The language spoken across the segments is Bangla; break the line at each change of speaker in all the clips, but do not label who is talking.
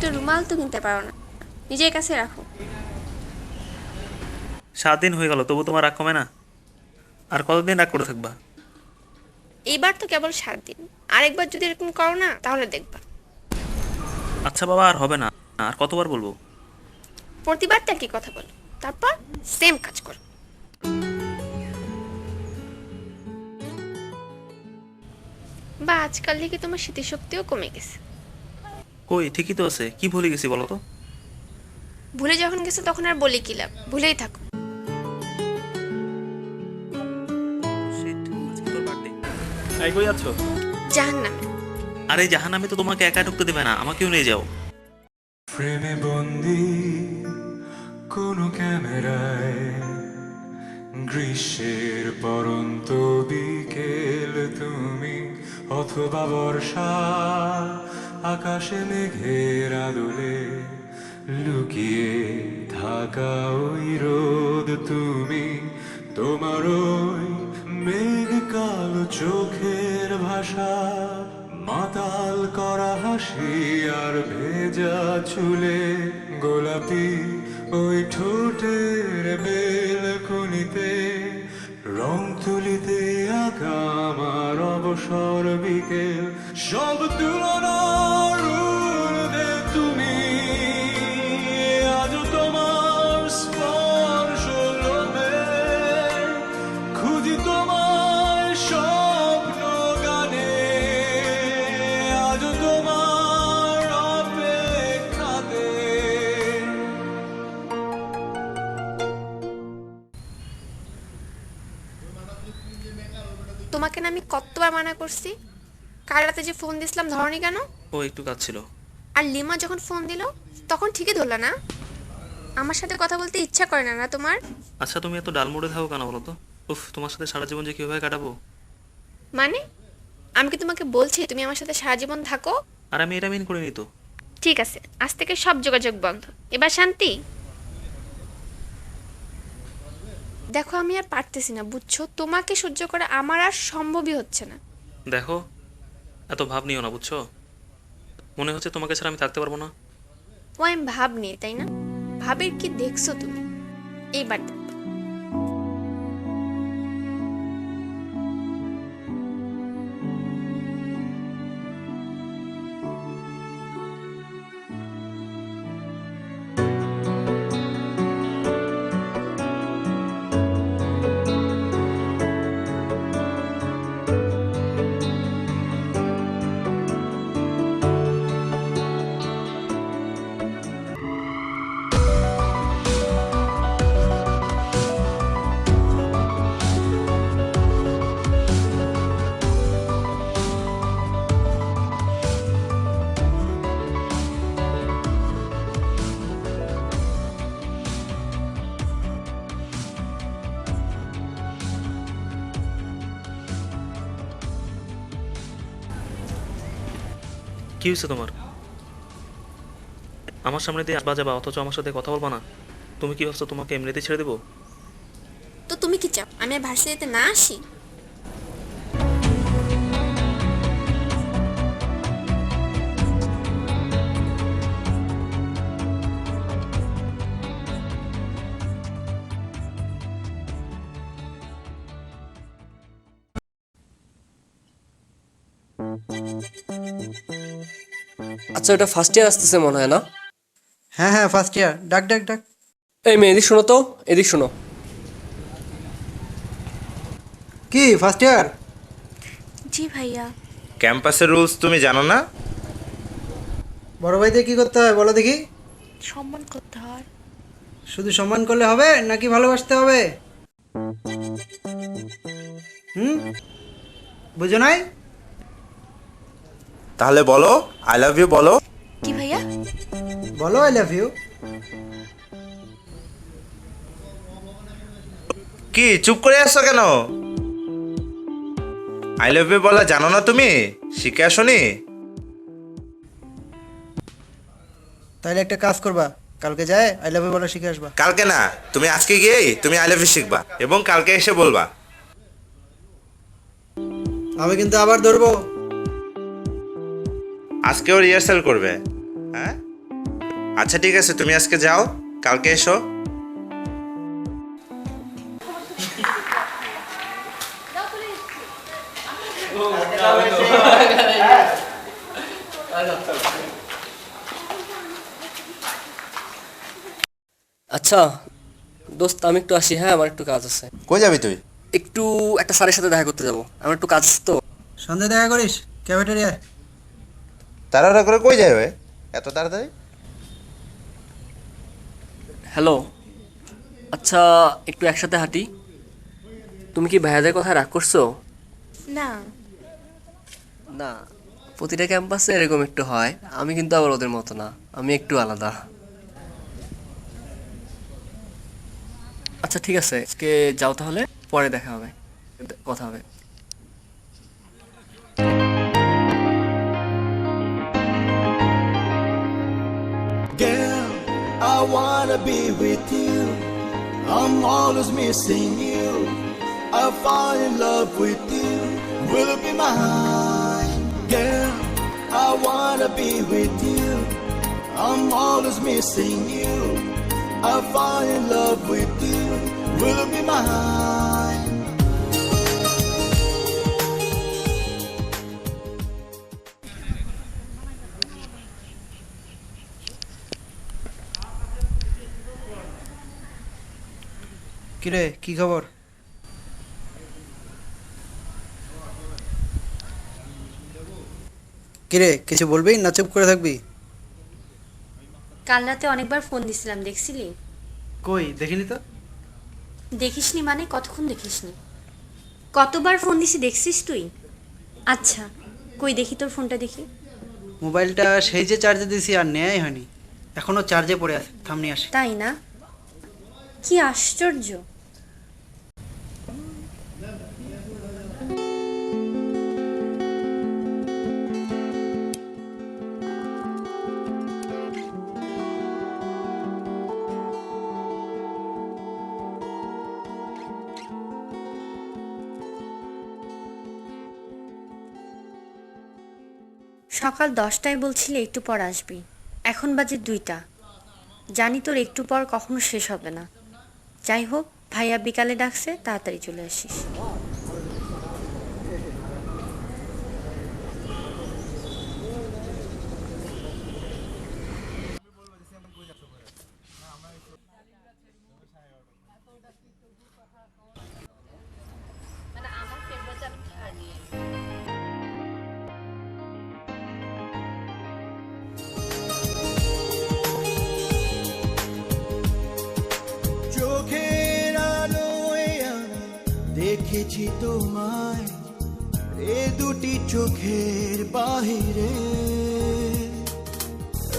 দুটো রুমাল তো কিনতে পারো না, নিজের কাছে রাখো।
7 দিন হয়ে গেল, তবু তোমার রাগ কমে না? আর কতদিন রাগ করে থাকবা?
এইবার তো কেবল 7 দিন, আরেকবার যদি এরকম করো না তাহলে দেখবা।
আচ্ছা বাবা, আর হবে না। আর কতবার বলবো?
প্রতিবার তো একই কথা বলো, তারপর সেম কাজ করো। বা আজকাল থেকে তোমার স্মৃতিশক্তিও কমে গেছে।
কই, ঠিকই তো আছে। কি ভুলে গেছি বলো তো?
ভুলে যখন গেছো তখন আর বলি কি লাভ, ভুলেই থাকো।
Shit, আজকে তোর birthday। এই কই যাচ্ছ?
জাহান্নামে।
আরে জাহান্নামে তো তোমাকে একা ঢুকতে দেবে না, আমাকেও নিয়ে যাও।
প্রেমে বন্দি কোনো ক্যামেরায়, গ্রীষ্মের পরন্ত বিকেল তুমি, অথবা বর্ষা আকাশে মেঘের আদলে লুকিয়ে থাকা ওই রোদ তুমি, তোমার ওই মেঘ কালো চোখের ভাষা, মাতাল করা হাসি আর ভেজা চুলে, গোলাপি ওই ঠোঁটের বেলকনিতে, রং তুলিতে আঁকা আমার অবসর বিকেল, সব তুলনার ঊর্ধ্বে তুমি, আজ তোমার স্পর্শ লোভে খুঁজি তোমার স্বপ্ন গানে, আজ তোমার অপেক্ষাতে।
তোমাকে না আমি কতবার মানা করছি, কাল রাতে যে ফোন দিছিলাম ধরনি কেন?
ও একটু কাজ ছিল।
আর লিমা যখন ফোন দিল তখন ঠিকই ধরলা না? আমার সাথে কথা বলতে ইচ্ছা করে না না তোমার?
আচ্ছা তুমি এত ডালমুড়ে থাকো কেন বলো তো? উফ, তোমার সাথে সারা জীবন যে কিভাবে কাটাবো।
মানে আমি কি তোমাকে বলছি তুমি আমার সাথে সারা জীবন থাকো?
আর আমি এটা মিন করিনি তো।
ঠিক আছে, আজ থেকে সব যোগাযোগ বন্ধ, এবার শান্তি। দেখো আমি আর পারতেছি না, বুঝছো? তোমাকে সহ্য করা আমার আর সম্ভবই হচ্ছে না।
দেখো, এত ভাব নিও না, বুঝছো? মনে হচ্ছে তোমাকে ছাড়া আমি থাকতে পারবো না।
ও আমি ভাব নিয়ে, তাই না? ভাবের কি দেখছো তুমি? এইবার দেখো।
কি হয়েছে তোমার? আমার সামনে দিয়ে আসবা যাবা, অথচ আমার সাথে কথা বলবা না? তুমি কি ভাবছো তোমাকে এমনিতেই ছেড়ে দেবো?
তো তুমি কি চাও আমি আর ভার্সিটিতে না আসি?
আচ্ছা, ওটা ফার্স্ট ইয়ার আসতেছে মনে হয় না?
হ্যাঁ হ্যাঁ, ফার্স্ট ইয়ার। ডাক ডাক ডাক।
এই মেয়ে, এদিক শোনো তো, এদিক শোনো।
কি ফার্স্ট ইয়ার?
জি ভাইয়া।
ক্যাম্পাসের রুলস তুমি জানো না?
বড় ভাইদের কি করতে হয় বলো দেখি?
সম্মান করতে হয়।
শুধু সম্মান করলে হবে নাকি ভালোবাসতে হবে? হুম, বুঝো নাই?
তাহলে বলো, আই লাভ ইউ বলো।
কি ভাইয়া?
বলো আই লাভ ইউ।
কি চুপ করে আসছো কেন? আই লাভ ইউ বলা জানো না তুমি? শিখে আসোনি?
তাহলে একটা কাজ করবা, কালকে যায় আই লাভ ইউ বলা শিখে আসবা।
কালকে না, তুমি আজকে গিয়েই তুমি আই লাভ ইউ শিখবা এবং কালকে এসে বলবা।
আমি কিন্তু আবার ধরবো।
আজকেও রিহার্সাল করবে? হ্যাঁ, আচ্ছা ঠিক আছে, তুমি আজকে যাও, কালকে এসো।
আচ্ছা দোস্ত, আমি একটু আসি, হ্যাঁ আমার একটু কাজ আছে।
কই যাবি তুই?
একটু একটা স্যারের সাথে দেখা করতে যাবো, আমার একটু কাজ আছে তো।
সন্ধ্যে দেখা করিস ক্যাফেটেরিয়ায়।
তাড়াহুড়া করে কই যাবে এত তাড়াতাড়ি?
হ্যালো, আচ্ছা একটু একসাথে হাঁটি। তুমি কি ভাইয়াদের কথা রাগ করছো?
না,
না, প্রতিটা ক্যাম্পাসে এরকম একটু হয়। আমি কিন্তু আবার ওদের মতো না, আমি একটু আলাদা। আচ্ছা ঠিক আছে, আজকে যাও তাহলে, পরে দেখা হবে, কথা হবে।
Girl, I wanna be with you. I'm always missing you. I fall in love with you. Will you be mine? Girl, I wanna be with you. I'm always missing you. I fall in love with you. Will you be mine?
কিরে, কি খবর? কিরে, কিছু বলবি না চুপ করে থাকবি?
কাল রাতে অনেকবার ফোন দিছিলাম, দেখছিলি?
কই দেখিনি তো।
দেখিসনি মানে কতক্ষণ দেখিসনি? কতবার ফোন দিছি দেখছিস তুই? আচ্ছা কই দেখি তোর ফোনটা দেখি।
মোবাইলটা সেই যে চার্জে দিয়েছি আর নেয়াই হয়নি, এখনো চার্জে পড়ে আছে। থাম নিয়ে আসি।
তাই না? কি আশ্চর্য! সকাল 10টায় বলছিলে একটু পর আসবি, এখন বাজে 2টা। জানি তোর একটু পর কখনো শেষ হবে না। যাই হোক, ভাইয়া বিকালে ডাকছে, তাড়াতাড়ি চলে আসিস।
চোখের আলোয় আমি দেখেছি তোমায়, এ দুটি চোখের বাহিরে।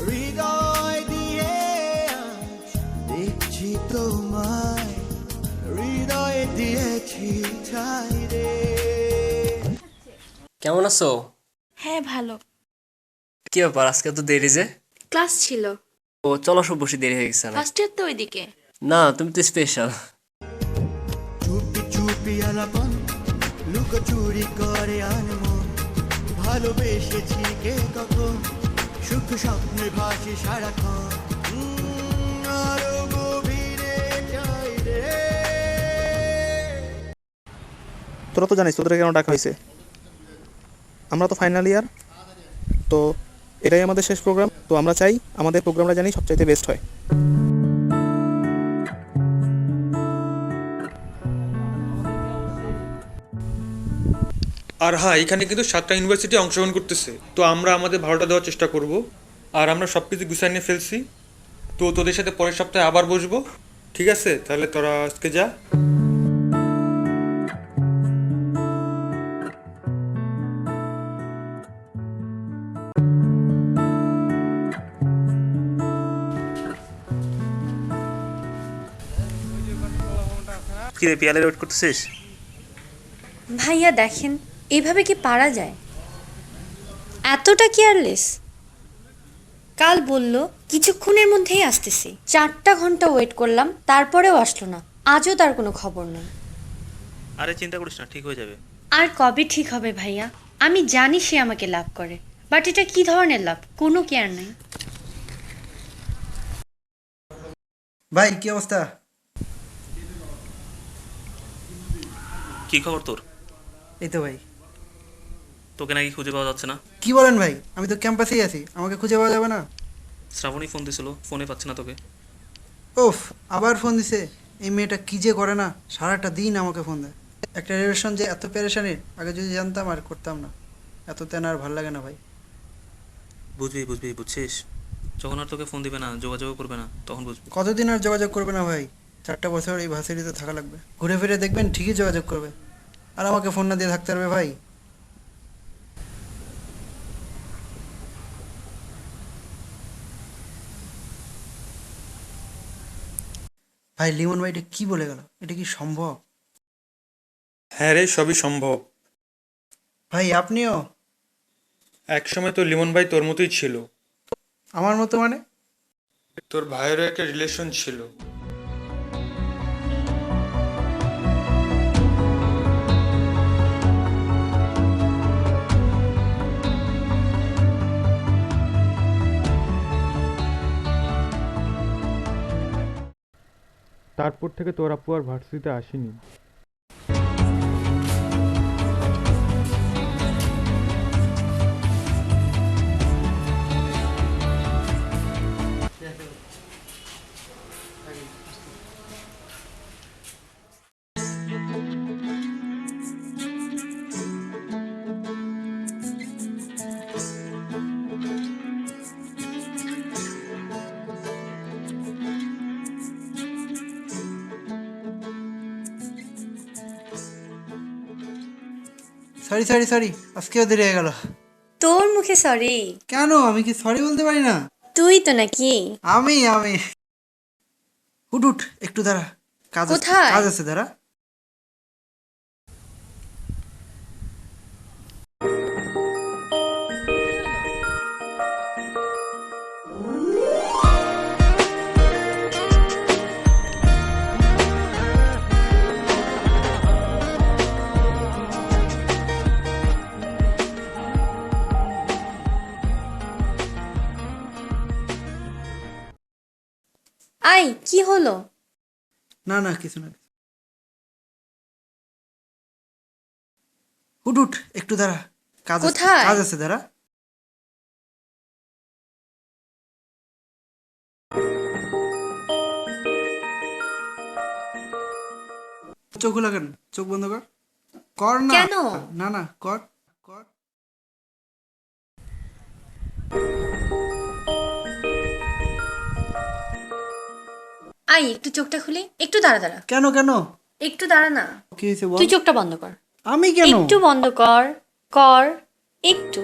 হৃদয় দিয়ে আজ দেখছি তোমায়, হৃদয়ে দিয়েছি ঠাই রে।
কেমন আছো?
হ্যাঁ ভালো।
কি ব্যাপার, আজকে তো দেরি যে?
ক্লাস ছিল,
ও চলো, সব বসে দেরি হয়ে গেছে না?
ফার্স্ট ইয়ার তো ওইদিকে।
না, তুমি তো স্পেশাল।
চুপি চুপি আলাপন, লুকোচুরি করে আনমন, ভালোবেসেছি কে কখন, সুখ স্বপ্নে ভাসি সারাক্ষণ। আরো গভীরে চাই রে।
তোরা তো জানিস তোদের কেন ডাকা হয়েছে। আমরা তো ফাইনাল ইয়ার, তো এটাই আমাদের শেষ প্রোগ্রাম। তো আমরা চাই আমাদের প্রোগ্রামটা জানি সবচাইতে বেস্ট হয়।
আর হ্যাঁ, এখানে কিন্তু 7টা ইউনিভার্সিটি অংশগ্রহণ করতেছে, তো আমরা আমাদের ভালোটা দেওয়ার চেষ্টা করব। আর আমরা সব কিছু গুছিয়ে নিয়ে ফেলছি, তো তোদের সাথে পরের সপ্তাহে আবার বসবো, ঠিক আছে? তাহলে তোরা আজকে যা।
কি রে, পিয়ালের ওয়েট করতেছিস?
ভাইয়া দেখেন, এভাবে কি পারা যায়? এতটা কেয়ারলেস। কাল বলল কিছুক্ষণের মধ্যেই আসতেছি, 4টা ঘন্টা ওয়েট করলাম, তারপরেও আসলো না। আজও তার কোনো খবর নেই।
আরে চিন্তা করিস না, ঠিক হয়ে যাবে।
আর কবে ঠিক হবে ভাইয়া? আমি জানি সে আমাকে লাভ করে, বাট এটা কি ধরনের লাভ? কোনো কেয়ার নাই।
ভাই কি অবস্থা?
কি খবর তোর?
এই তো ভাই।
তোকে নাকি খুঁজে পাওয়া যাচ্ছে না?
কি বলেন ভাই, আমি তো ক্যাম্পাসেই আছি, আমাকে খুঁজে পাওয়া যাবে না?
শ্রাবণী ফোন দিছিল, ফোনে পাচ্ছি না তোকে।
ওফ, আবার ফোন দিছে। এই মেয়েটা কি যে করে না, সারাটা দিন আমাকে ফোন দেয়। একটা রিলেশন যে এত পেরেশানির, আগে যদি জানতাম আর করতাম না। এত তেনা আর ভাল লাগে না ভাই।
বুঝছিস? যখন আর তোকে ফোন দিবে না, যোগাযোগ করবে না, তখন বুঝবি।
কতদিন আর যোগাযোগ করবে না ভাই? 4টা বছর এই ভার্সিটিতে থাকা লাগবে, ঘুরে ফিরে দেখবেন ঠিকই যোগাযোগ করবে। আর আমাকে ফোন না দিয়ে থাকতে পারবে ভাই? ভাই লিমন ভাই এটা কি বলে গেল? এটা কি সম্ভব?
হ্যাঁ রে, সবই সম্ভব।
ভাই আপনিও?
একসময় তো লিমন ভাই তোর মতোই ছিল।
আমার মতো মানে?
তোর ভাইয়েরও একটা রিলেশন ছিল। তারপর থেকে তোর আপু আর ভার্সিটিতে আসেনি।
সরি সরি সরি, আজকেও দেরি হয়ে গেল।
তোর মুখে সরি?
কেন, আমি কি সরি বলতে পারি না?
তুই তো নাকি?
আমি উঠ একটু দাঁড়া, কাজ আছে,
কোথায়?
কাজ আছে, দাঁড়া।
আই, কি হলো?
না না, কিছু না। উঠ একটু দাঁড়া, কাজ আছে,
কোথায়?
কাজ আছে, দাঁড়া। চোখ লাগান, চোখ বন্ধ কর। কর না।
কেন?
না না, কর কর।
আই, একটু চোখটা খুলে, একটু দাঁড়া দাঁড়া,
কেন কেন?
একটু দাঁড়া না।
কি হয়েছে বল?
তুই চোখটা বন্ধ কর।
আমি কেন?
একটু বন্ধ কর, কর একটু।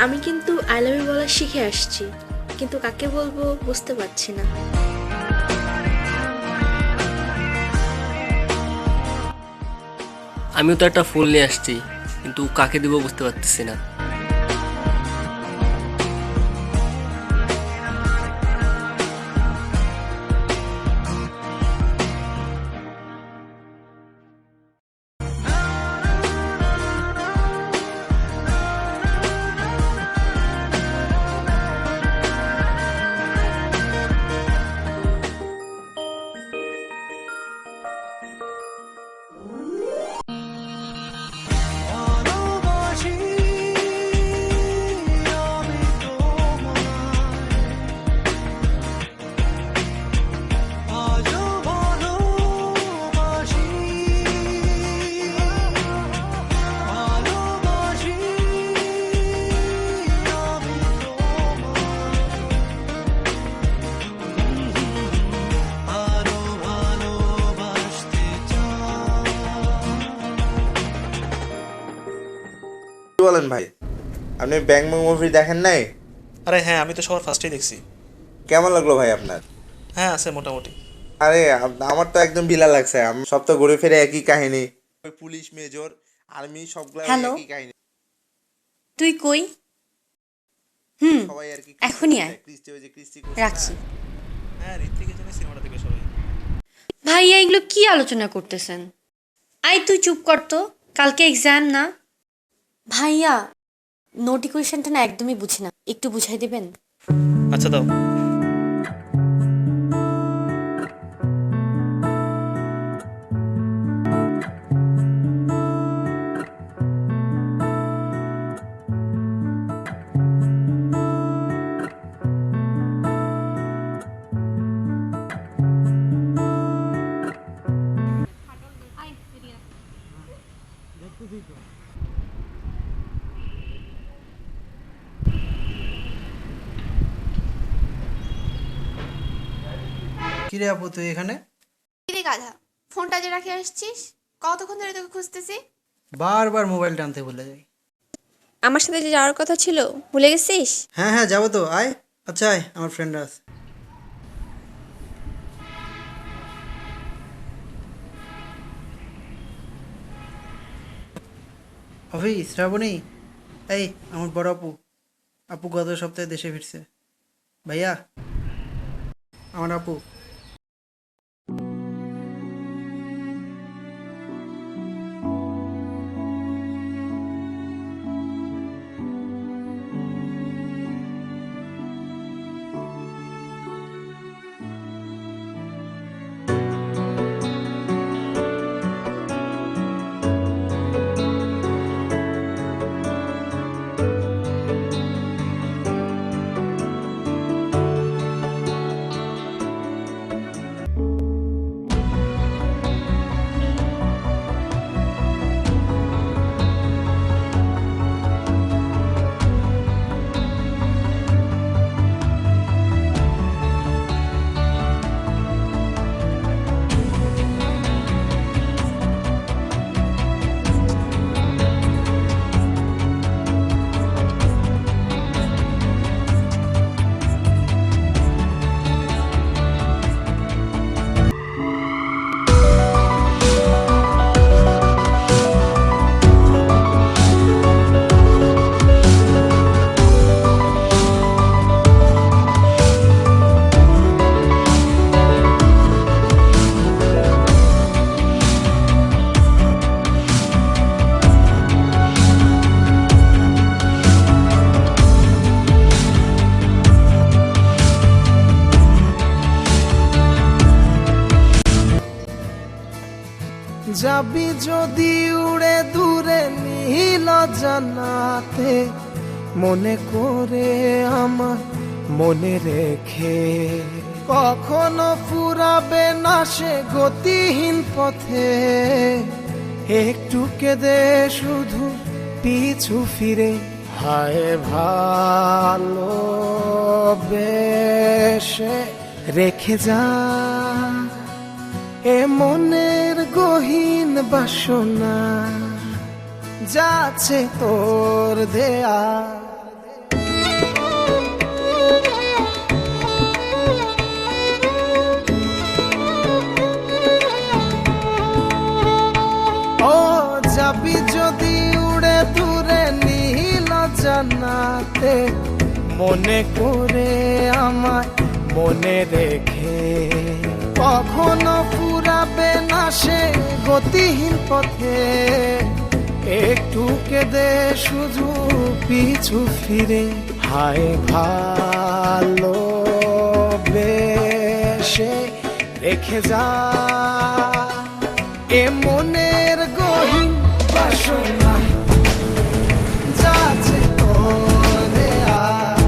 আমি কিন্তু আই লাভ ইউ বলা শিখে আসছি, কিন্তু কাকে বলবো বুঝতে পারছি না।
আমিও তো একটা ফুল নিয়ে আসছি, কিন্তু কাকে দিব বুঝতে পারতেছি না।
কি বলেন ভাই, আপনি ব্যাং ব্যাং মুভি দেখেন নাই?
আরে হ্যাঁ, আমি তো সবার ফার্স্টেই দেখছি।
কেমন লাগলো ভাই আপনার?
হ্যাঁ, আছে মোটামুটি।
আরে আমার তো একদম বিলা লাগছে। সব তো ঘুরে ফিরে একই কাহিনী, ওই পুলিশ, মেজর, আর্মি সবগুলো
হ্যালো?
একই কাহিনী।
তুই কই?
সবাই আর কি
এখনই আয়।
ক্রিস্টি, ওই যে ক্রিস্টি
রাখছি।
হ্যাঁ, ঋত্বিকের জন্য সিনেমাটা দেখবে সবাই।
ভাইয়া এগুলো কি আলোচনা করতেছেন? আই তুই চুপ কর তো, কালকে এক্সাম না। ভাইয়া নোট ইকুয়েশনটা না একদমই বুঝি না, একটু বুঝাই দেবেন?
আচ্ছা দাও।
কিরে আপু তুই এখানে?
কিরে গাধা, ফোনটা যে রাখে আসছিস, কতক্ষণ ধরে তোকে খুঁজতেছি।
বারবার মোবাইল টানতে ভুলে যাই।
আমার সাথে যে যাওয়ার কথা ছিল ভুলে গেছিস?
হ্যাঁ হ্যাঁ যাবো তো, আয়। আচ্ছা আয়, আমার ফ্রেন্ডরা আছে। অভি, শ্রাবণী, এই আমার বড় আপু। আপু গত সপ্তাহে দেশে ফিরছে। ভাইয়া, আমার আপু।
যাবি যদি উড়ে দূরে নীল জানাতে, মনে করে আমার মনে রেখে, কখনো ফুরাবে না সে গতিহীন পথে, একটু কেঁদে শুধু পিছু ফিরে, হায় ভালো বেশে রেখে যা এ মনের গহীন বাসনা, যাচ্ছে তোর দেয়া
যাবি যদি উড়ে দূরে নীল জান্নাতে, মনে করে আমায় মনে রেখে কখনো ফুরাবে না সে গতিহীন পথে। একটু কেঁদে শুধু পিছু ফিরে হায় ভালো বেশে রেখে যা এ মনের গহীন বাসনা যাচ্ছে তোরে আর।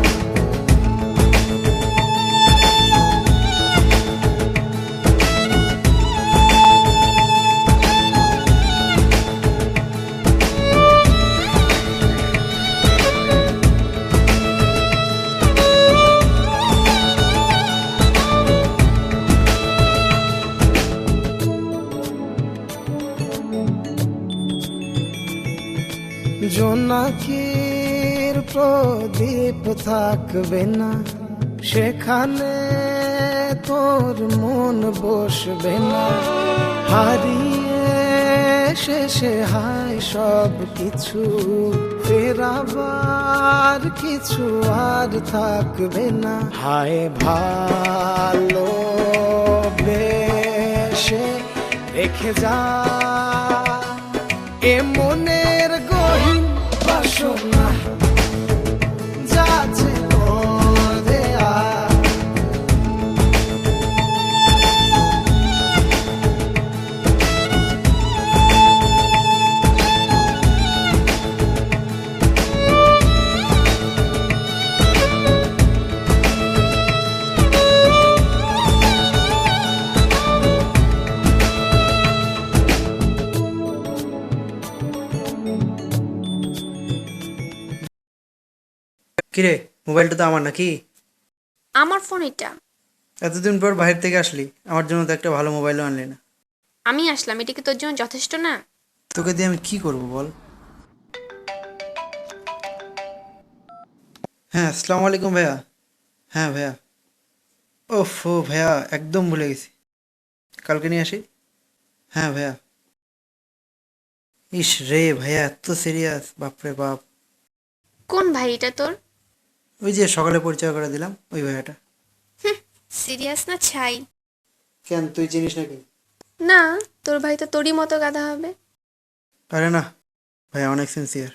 জোনাকির প্রদীপ থাকবে না সেখানে, তোর মন বসবে না। হারিয়ে শেষে হায় সব কিছু, ফেরাবার কিছু আর থাকবে না। হায় ভালো বেশে রেখে যা এ মনের গহীন বাসনা যাচ্ছে তোরে আর।
কিরে, মোবাইলটা তো আমার নাকি?
আমার ফোন এটা।
এতদিন পর বাইরে থেকে আসলি, আমার জন্য তো একটা ভালো মোবাইলও আনলি না।
আমি আসলাম, এটা কি তোর জন্য যথেষ্ট না?
তোকে দিয়ে আমি কি করব বল? হ্যাঁ, আসসালামু আলাইকুম ভাইয়া। হ্যাঁ ভাইয়া। ওফো ভাইয়া, একদম ভুলে গেছি। কালকে নিয়ে আসি। হ্যাঁ ভাইয়া। ইস রে ভাইয়া, এত সিরিয়াস, বাপরে বাপ।
কোন ভাই এটা তোর?
ওই যে সকালে পরিচয় করে দিলাম, ওই ভাইয়াটা।
সিরিয়াস না ছাই?
কেন, তুই চিনিস নাকি?
না, তোর ভাই তো তোরই মতো গাধা হবে।
আরে না, ভাইয়া অনেক সিনসিয়ার।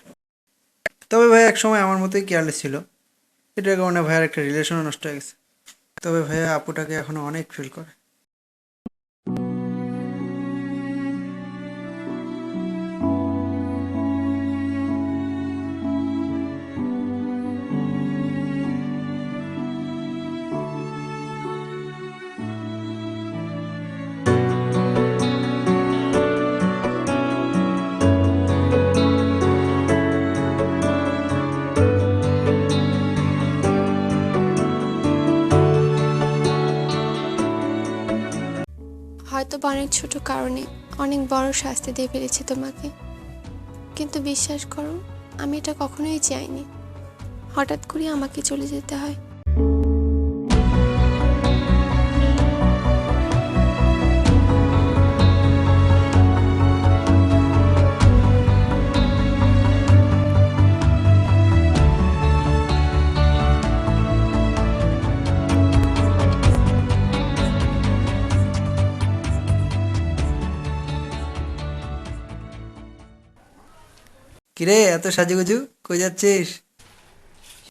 তবে ভাইয়া এক সময় আমার মতোই কেয়ারলেস ছিল, এটার কারণে ভাইয়ার একটা রিলেশনও নষ্ট হয়ে গেছে। তবে ভাইয়া আপুটাকে এখনো অনেক ফিল করে।
হয়তো বা অনেক ছোট কারণে অনেক বড় শাস্তি দিয়ে ফেলেছি তোমাকে, কিন্তু বিশ্বাস করো আমি এটা কখনোই চাইনি। হঠাৎ করে আমাকে চলে যেতে হয়।
কিরে, এত সাজুগুজু কই যাচ্ছিস?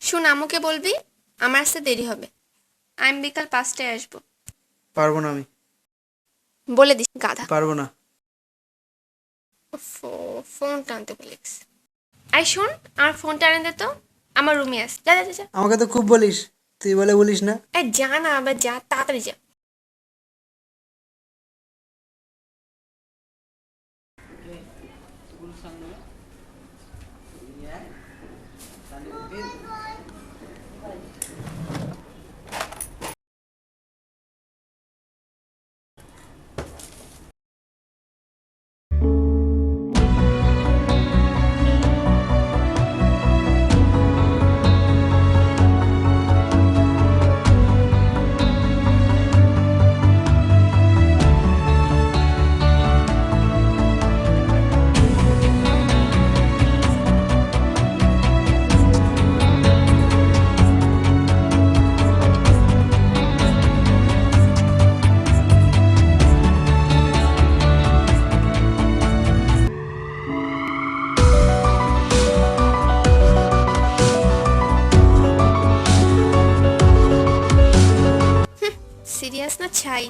শুন, আম্মুকে বলবি আমার আসতে দেরি হবে। আমি বিকাল 5টায় আসবো।
পারবো না আমি।
বলে দিস গাধা।
পারবো না।
ফোনটা আনতে বলিস। আই শোন, আমার ফোনটা আনে দে তো, আমার রুমে আস। যা যা যা।
আমাকে তো খুব বলিস, তুই বলে বলিস না।
যা না, আবার যা, তাড়াতাড়ি যা। না ছাই।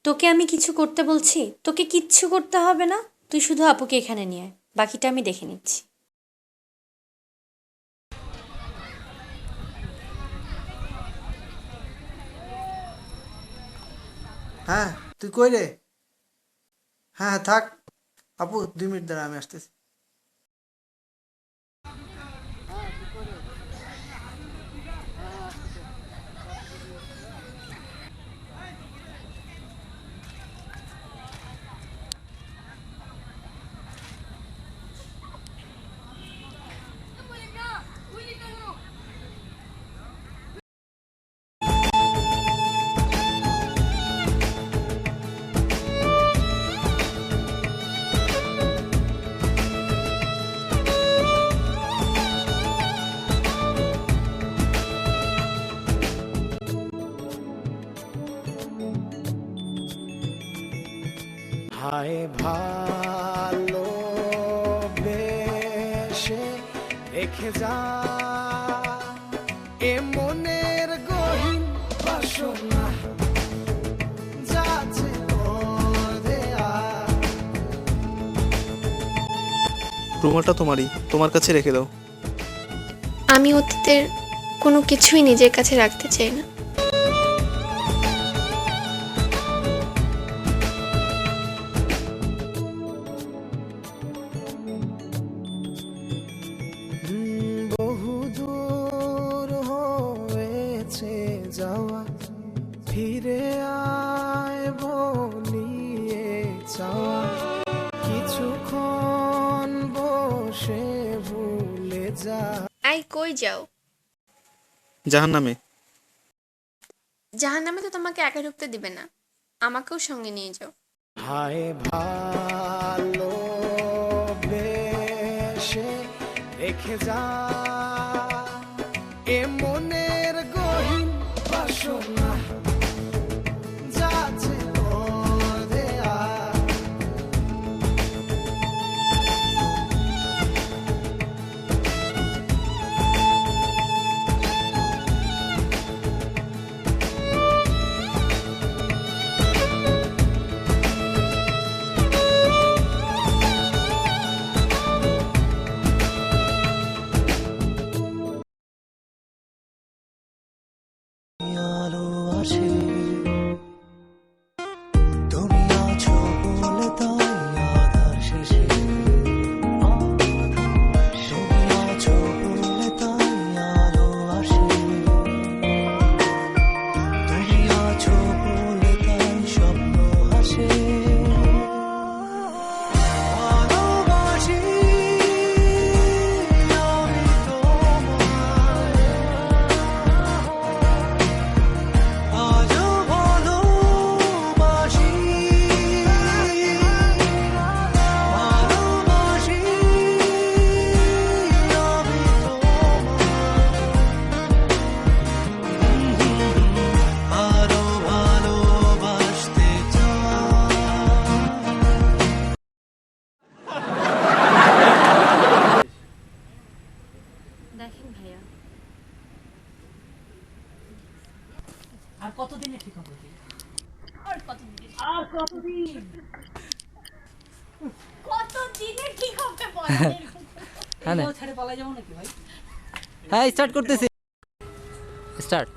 তোকে আমি কিছু করতে বলছি? তোকে কিচ্ছু করতে হবে না, তুই শুধু আপুকে এখানে নিয়ে আয়, বাকিটা আমি দেখে নিচ্ছি।
হ্যাঁ তুই কই রে? হ্যাঁ হ্যাঁ থাক আপু, 2 মিনিট দাঁড়া, আমি আসতেছি।
হায় ভালো বেশে রেখে যা এ মনের গহীন বাসনা যাচ্ছে তোর দেয়া।
রুমালটা তোমারই, তোমার কাছে রেখে দাও।
আমি অতীতের কোনো কিছুই নিজের কাছে রাখতে চাই না।
বহু দূর হয়েছে যাওয়া, ফিরে আয় বলিয়ে চাওয়া, কিছুক্ষণ বসে ভুলে যা।
আই কই যাও?
জাহান্নামে।
জাহান্নামে তো তোমাকে একা ঢুকতে দিবে না, আমাকেও সঙ্গে নিয়ে যাও।
হায় ভালো বেশে রেখে যা এ মনের গহীন বাসনা যাচ্ছে তোর দেয়া।
আলো আসে, তুমি আছো বলে তাই আধার শেষে, তুমি আছো বলে তাই আলো আসে, তুমি আছো বলে তাই স্বপ্ন হাসে। ভালোবাসি আমি তোমায়, আজও ভালোবাসি, ভালোবাসি আমি তোমায়, আরো ভালোবাসতে চাই।
দেখেন ভাইয়া,
হ্যাঁ স্টার্ট করতেছি, স্টার্ট।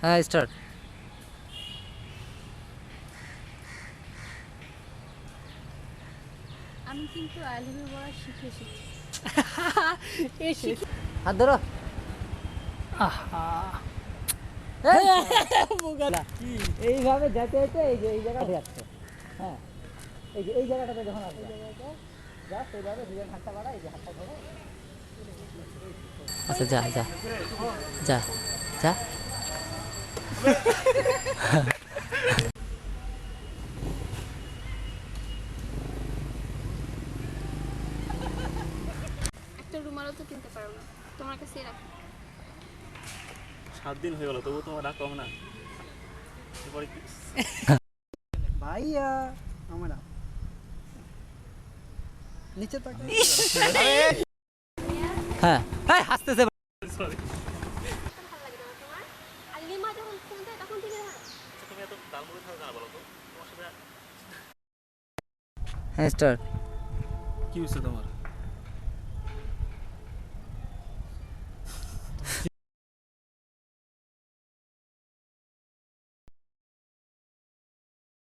হ্যাঁ স্টার্ট।
আমি কিন্তু আই লাভ ইউ বলা শিখে এসেছি।
হাত ধরো। এইভাবে যেতে যেতে এই যে এই জায়গাটা যাচ্ছে। হ্যাঁ এই যে এই জায়গাটাতে যখন আসবে যা সেইভাবে দুজন হাতটা বাড়া, এই যে হাতটা ধরো। আচ্ছা যা যা যা যা।
একটা রুমালও তো কিনতে পারো না, তোমার কাছে রাখো।
7 দিন হয়ে গেল তবু তোমার রাগ কমে না। এরপরে কি
ভাইয়া আমরা নিচে তাকাই।
হ্যাঁ হ্যাঁ হাসতেছে।
সরি।
ভালো লাগে না তোমার? আর লিমা যখন ফোন দেয় তখন থেকে হয়।
তুমি এত তালমুড়ি খাও কেন বলো তো? তোমার সাথে
হ্যাঁ স্টার।
কি হয়েছে তোমার?